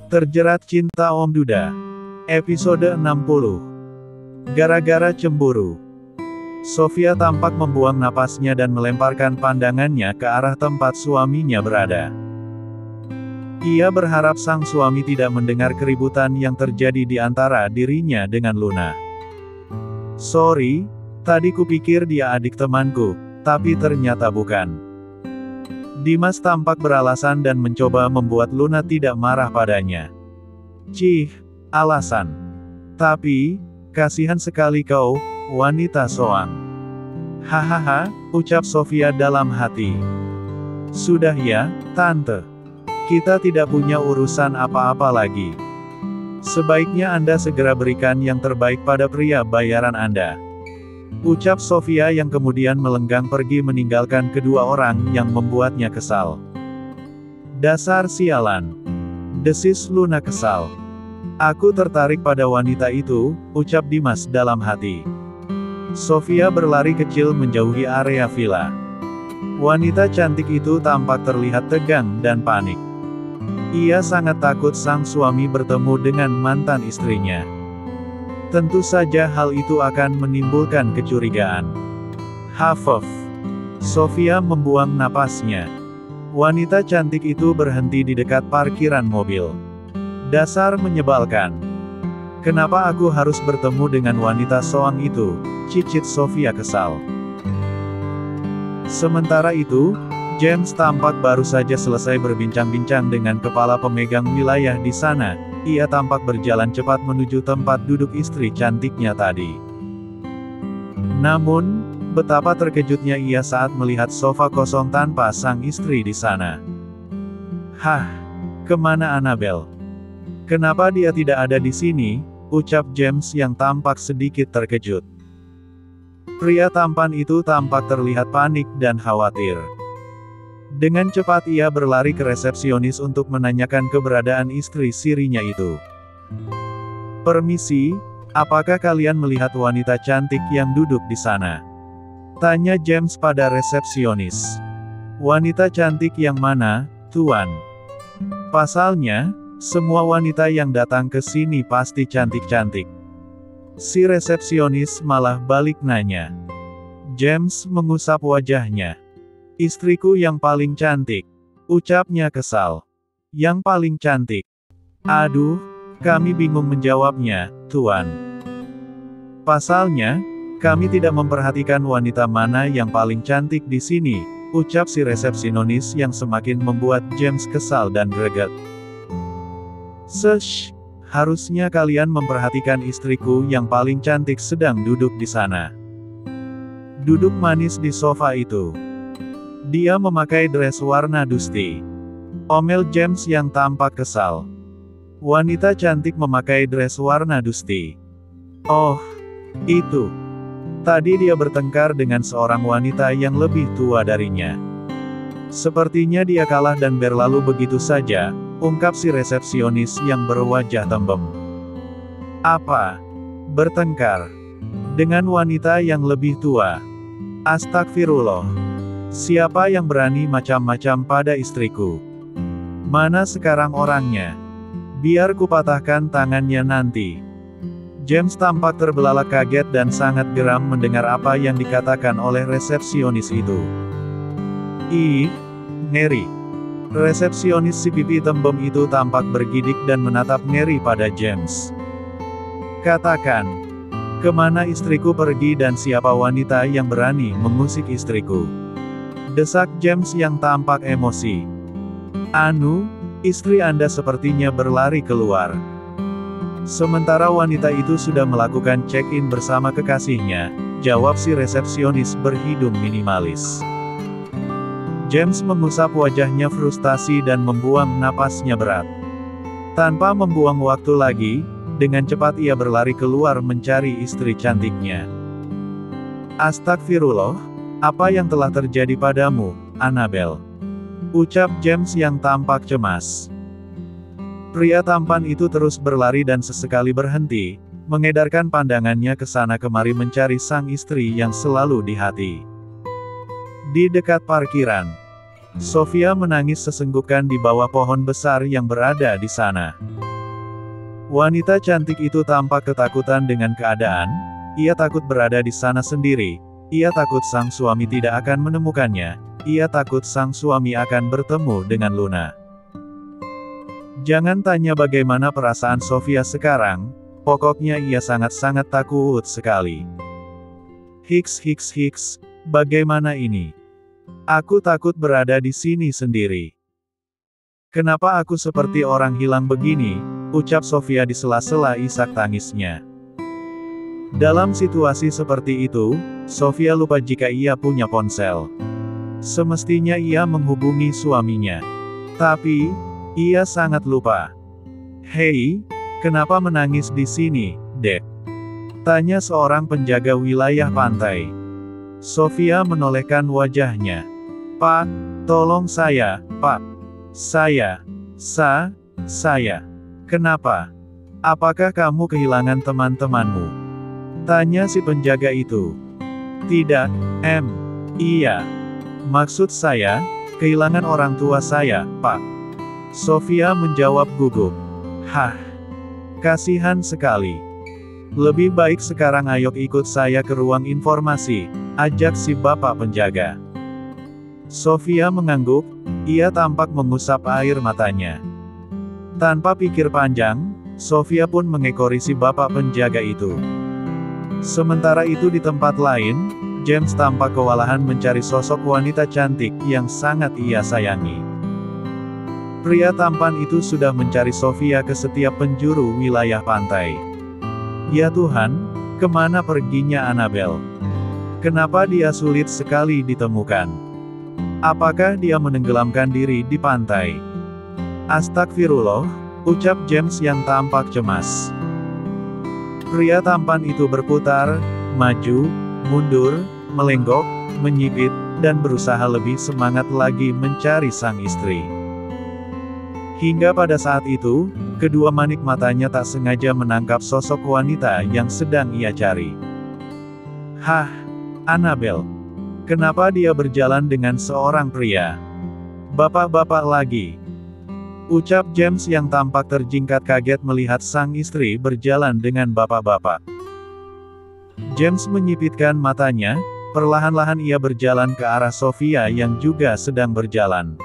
Terjerat Cinta Om Duda. Episode 60. Gara-gara cemburu. Sofia tampak membuang napasnya dan melemparkan pandangannya ke arah tempat suaminya berada. Ia berharap sang suami tidak mendengar keributan yang terjadi di antara dirinya dengan Luna. "Sorry, tadi kupikir dia adik temanku, tapi ternyata bukan." Dimas tampak beralasan dan mencoba membuat Luna tidak marah padanya. "Cih, alasan. Tapi, kasihan sekali kau, wanita soang." "Hahaha," ucap Sofia dalam hati. "Sudah ya, Tante. Kita tidak punya urusan apa-apa lagi. Sebaiknya Anda segera berikan yang terbaik pada pria bayaran Anda," ucap Sofia yang kemudian melenggang pergi meninggalkan kedua orang yang membuatnya kesal. "Dasar sialan," desis Luna kesal. "Aku tertarik pada wanita itu," ucap Dimas dalam hati. Sofia berlari kecil menjauhi area villa. Wanita cantik itu tampak terlihat tegang dan panik. Ia sangat takut sang suami bertemu dengan mantan istrinya. Tentu saja hal itu akan menimbulkan kecurigaan. Hafef. Sofia membuang napasnya. Wanita cantik itu berhenti di dekat parkiran mobil. "Dasar menyebalkan. Kenapa aku harus bertemu dengan wanita soang itu?" cicit Sofia kesal. Sementara itu, James tampak baru saja selesai berbincang-bincang dengan kepala pemegang wilayah di sana. Ia tampak berjalan cepat menuju tempat duduk istri cantiknya tadi. Namun, betapa terkejutnya ia saat melihat sofa kosong tanpa sang istri di sana. "Hah? Kemana Annabel? Kenapa dia tidak ada di sini?" ucap James yang tampak sedikit terkejut. Pria tampan itu tampak terlihat panik dan khawatir. Dengan cepat ia berlari ke resepsionis untuk menanyakan keberadaan istri sirinya itu. "Permisi, apakah kalian melihat wanita cantik yang duduk di sana?" tanya James pada resepsionis. "Wanita cantik yang mana, Tuan?" "Pasalnya, semua wanita yang datang ke sini pasti cantik-cantik." Si resepsionis malah balik nanya. James mengusap wajahnya. "Istriku yang paling cantik," ucapnya kesal. "Yang paling cantik? Aduh, kami bingung menjawabnya, Tuan. Pasalnya, kami tidak memperhatikan wanita mana yang paling cantik di sini," ucap si resepsionis yang semakin membuat James kesal dan greget. "Sesh, harusnya kalian memperhatikan istriku yang paling cantik sedang duduk di sana. Duduk manis di sofa itu. Dia memakai dress warna dusti," omel James yang tampak kesal. "Wanita cantik memakai dress warna dusti. Oh, itu. Tadi dia bertengkar dengan seorang wanita yang lebih tua darinya. Sepertinya dia kalah dan berlalu begitu saja," ungkap si resepsionis yang berwajah tembem. "Apa? Bertengkar? Dengan wanita yang lebih tua? Astagfirullah. Siapa yang berani macam-macam pada istriku? Mana sekarang orangnya? Biar kupatahkan tangannya nanti." James tampak terbelalak kaget dan sangat geram mendengar apa yang dikatakan oleh resepsionis itu. "Ih, ngeri." Resepsionis si pipi tembem itu tampak bergidik dan menatap ngeri pada James. "Katakan, kemana istriku pergi dan siapa wanita yang berani mengusik istriku?" desak James yang tampak emosi. "Anu, istri Anda sepertinya berlari keluar. Sementara wanita itu sudah melakukan check-in bersama kekasihnya," jawab si resepsionis berhidung minimalis. James mengusap wajahnya frustasi dan membuang napasnya berat. Tanpa membuang waktu lagi, dengan cepat ia berlari keluar mencari istri cantiknya. "Astagfirullah, apa yang telah terjadi padamu, Annabel?" ucap James yang tampak cemas. Pria tampan itu terus berlari dan sesekali berhenti, mengedarkan pandangannya ke sana kemari mencari sang istri yang selalu di hati. Di dekat parkiran, Sofia menangis sesenggukan di bawah pohon besar yang berada di sana. Wanita cantik itu tampak ketakutan dengan keadaan. Ia takut berada di sana sendiri. Ia takut sang suami tidak akan menemukannya. Ia takut sang suami akan bertemu dengan Luna. Jangan tanya bagaimana perasaan Sofia sekarang. Pokoknya ia sangat-sangat takut sekali. Hiks, bagaimana ini? Aku takut berada di sini sendiri. Kenapa aku seperti orang hilang begini? Ucap Sofia di sela-sela isak tangisnya. Dalam situasi seperti itu, Sofia lupa jika ia punya ponsel. Semestinya ia menghubungi suaminya. Tapi, ia sangat lupa. Hei, kenapa menangis di sini, Dek? Tanya seorang penjaga wilayah pantai. Sofia menolehkan wajahnya. Pak, tolong saya, Pak. Saya. Kenapa? Apakah kamu kehilangan teman-temanmu? Tanya si penjaga itu. Tidak, Iya. Maksud saya, kehilangan orang tua saya, Pak. Sofia menjawab gugup. Hah. Kasihan sekali. Lebih baik sekarang ayo ikut saya ke ruang informasi, ajak si bapak penjaga. Sofia mengangguk, ia tampak mengusap air matanya. Tanpa pikir panjang, Sofia pun mengekori si bapak penjaga itu. Sementara itu di tempat lain, James tampak kewalahan mencari sosok wanita cantik yang sangat ia sayangi. Pria tampan itu sudah mencari Sofia ke setiap penjuru wilayah pantai. Ya Tuhan, kemana perginya Annabel? Kenapa dia sulit sekali ditemukan? Apakah dia menenggelamkan diri di pantai? Astagfirullah, ucap James yang tampak cemas. Pria tampan itu berputar, maju, mundur, melenggok, menyipit, dan berusaha lebih semangat lagi mencari sang istri. Hingga pada saat itu, kedua manik matanya tak sengaja menangkap sosok wanita yang sedang ia cari. Hah, Annabel. Kenapa dia berjalan dengan seorang pria? Bapak-bapak lagi. Ucap James yang tampak terjingkat kaget melihat sang istri berjalan dengan bapak-bapak. James menyipitkan matanya, perlahan-lahan ia berjalan ke arah Sofia yang juga sedang berjalan.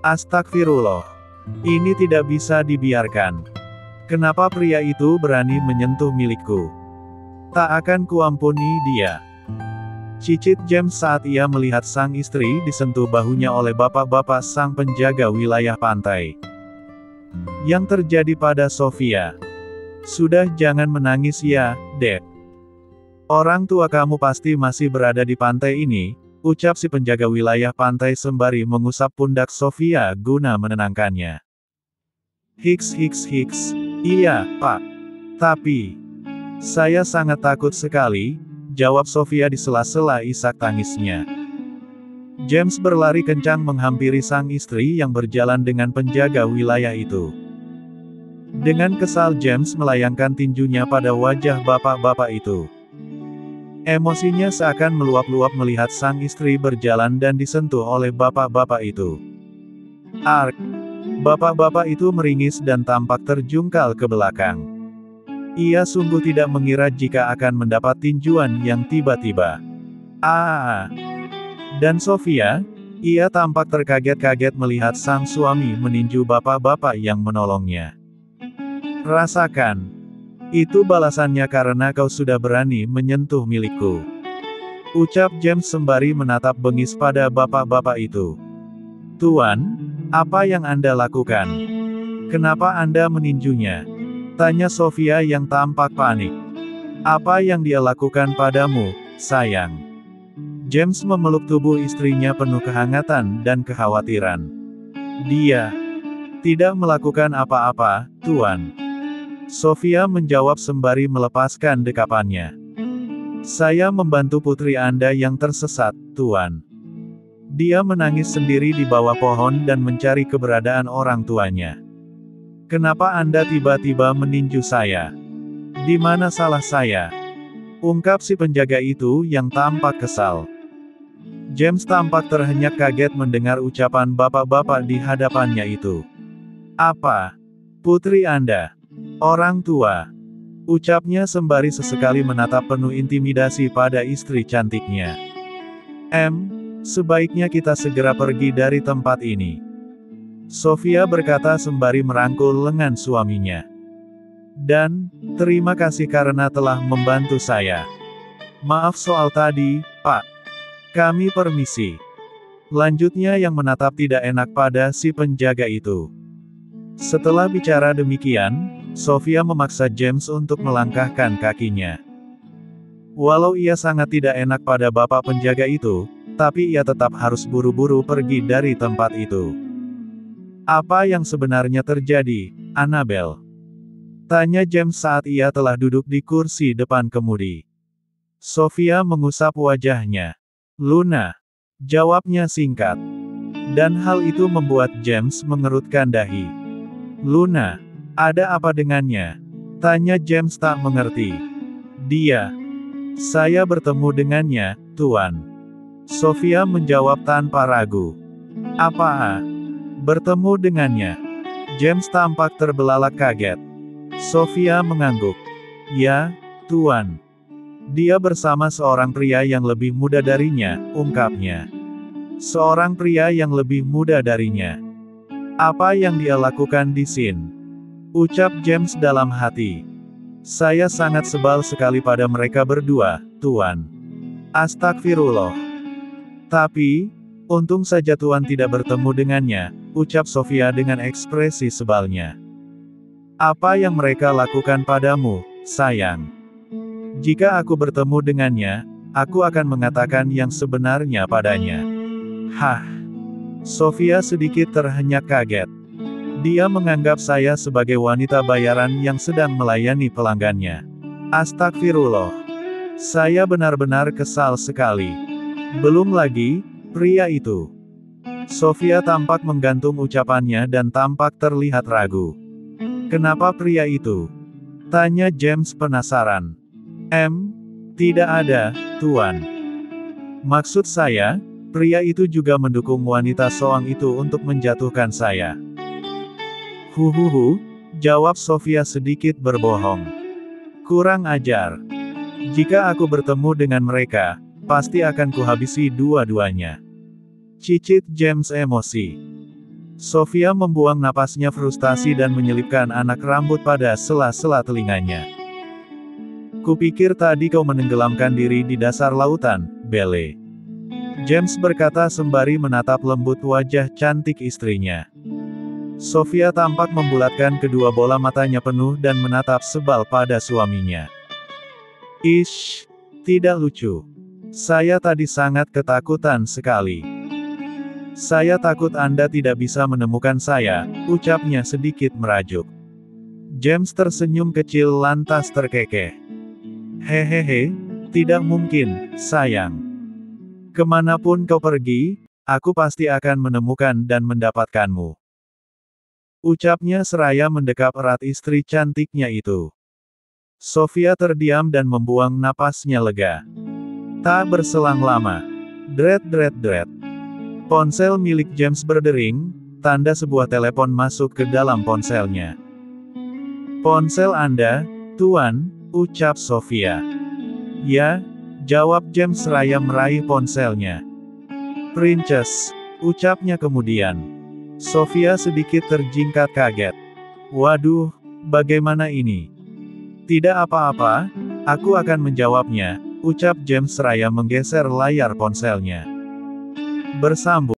Astagfirullah. Ini tidak bisa dibiarkan. Kenapa pria itu berani menyentuh milikku? Tak akan kuampuni dia. Cicit James saat ia melihat sang istri disentuh bahunya oleh bapak-bapak sang penjaga wilayah pantai. Yang terjadi pada Sofia. Sudah jangan menangis ya, Dek. Orang tua kamu pasti masih berada di pantai ini, ucap si penjaga wilayah pantai sembari mengusap pundak Sofia guna menenangkannya. Hiks. Iya, Pak. Tapi, saya sangat takut sekali, jawab Sofia di sela-sela isak tangisnya. James berlari kencang menghampiri sang istri yang berjalan dengan penjaga wilayah itu. Dengan kesal James melayangkan tinjunya pada wajah bapak-bapak itu. Emosinya seakan meluap-luap melihat sang istri berjalan dan disentuh oleh bapak-bapak itu. Ark! Bapak-bapak itu meringis dan tampak terjungkal ke belakang. Ia sungguh tidak mengira jika akan mendapat tinjuan yang tiba-tiba. Dan Sofia, ia tampak terkaget-kaget melihat sang suami meninju bapak-bapak yang menolongnya. Rasakan. Itu balasannya karena kau sudah berani menyentuh milikku. Ucap James sembari menatap bengis pada bapak-bapak itu. Tuan, apa yang Anda lakukan? Kenapa Anda meninjunya? Tanya Sofia yang tampak panik. Apa yang dia lakukan padamu, sayang? James memeluk tubuh istrinya penuh kehangatan dan kekhawatiran. Dia tidak melakukan apa-apa, Tuan. Sofia menjawab sembari melepaskan dekapannya. Saya membantu putri Anda yang tersesat, Tuan. Dia menangis sendiri di bawah pohon dan mencari keberadaan orang tuanya. Kenapa Anda tiba-tiba meninju saya? Di mana salah saya? Ungkap si penjaga itu yang tampak kesal. James tampak terhenyak kaget mendengar ucapan bapak-bapak di hadapannya itu. Apa? Putri Anda? Orang tua. Ucapnya sembari sesekali menatap penuh intimidasi pada istri cantiknya. Sebaiknya kita segera pergi dari tempat ini. Sofia berkata sembari merangkul lengan suaminya. Dan, terima kasih karena telah membantu saya. Maaf soal tadi, Pak. Kami permisi. Lanjutnya yang menatap tidak enak pada si penjaga itu. Setelah bicara demikian, Sofia memaksa James untuk melangkahkan kakinya. Walau ia sangat tidak enak pada bapak penjaga itu, tapi ia tetap harus buru-buru pergi dari tempat itu. Apa yang sebenarnya terjadi, Annabel? Tanya James saat ia telah duduk di kursi depan kemudi. Sofia mengusap wajahnya. Luna. Jawabnya singkat. Dan hal itu membuat James mengerutkan dahi. Luna. Ada apa dengannya? Tanya James tak mengerti. Dia. Saya bertemu dengannya, Tuan. Sofia menjawab tanpa ragu. Apa? Bertemu dengannya? James tampak terbelalak kaget. Sofia mengangguk. Ya, Tuan. Dia bersama seorang pria yang lebih muda darinya, ungkapnya. Seorang pria yang lebih muda darinya. Apa yang dia lakukan di sini? Ucap James dalam hati. Saya sangat sebal sekali pada mereka berdua, Tuan. Astagfirullah. Tapi, untung saja Tuan tidak bertemu dengannya, ucap Sofia dengan ekspresi sebalnya. Apa yang mereka lakukan padamu, sayang? Jika aku bertemu dengannya, aku akan mengatakan yang sebenarnya padanya. Hah? Sofia sedikit terhenyak kaget. Dia menganggap saya sebagai wanita bayaran yang sedang melayani pelanggannya. Astagfirullah. Saya benar-benar kesal sekali. Belum lagi, pria itu. Sofia tampak menggantung ucapannya dan tampak terlihat ragu. Kenapa pria itu? Tanya James penasaran. Tidak ada, Tuan. Maksud saya, pria itu juga mendukung wanita soang itu untuk menjatuhkan saya. Jawab Sofia sedikit berbohong. Kurang ajar. Jika aku bertemu dengan mereka, pasti akan kuhabisi dua-duanya. Cicit James emosi. Sofia membuang napasnya frustasi dan menyelipkan anak rambut pada sela-sela telinganya. Kupikir tadi kau menenggelamkan diri di dasar lautan, Belle. James berkata sembari menatap lembut wajah cantik istrinya. Sofia tampak membulatkan kedua bola matanya penuh dan menatap sebal pada suaminya. Ish, tidak lucu. Saya tadi sangat ketakutan sekali. Saya takut Anda tidak bisa menemukan saya, ucapnya sedikit merajuk. James tersenyum kecil lantas terkekeh. Hehehe, tidak mungkin, sayang. Kemanapun kau pergi, aku pasti akan menemukan dan mendapatkanmu. Ucapnya seraya mendekap erat istri cantiknya itu. Sofia terdiam dan membuang napasnya lega. Tak berselang lama. Dret. Ponsel milik James berdering, tanda sebuah telepon masuk ke dalam ponselnya. Ponsel Anda, Tuan, ucap Sofia. Ya, jawab James seraya meraih ponselnya. Princess, ucapnya kemudian. Sofia sedikit terjingkat kaget. Waduh, bagaimana ini? Tidak apa-apa, aku akan menjawabnya, ucap James seraya menggeser layar ponselnya. Bersambung.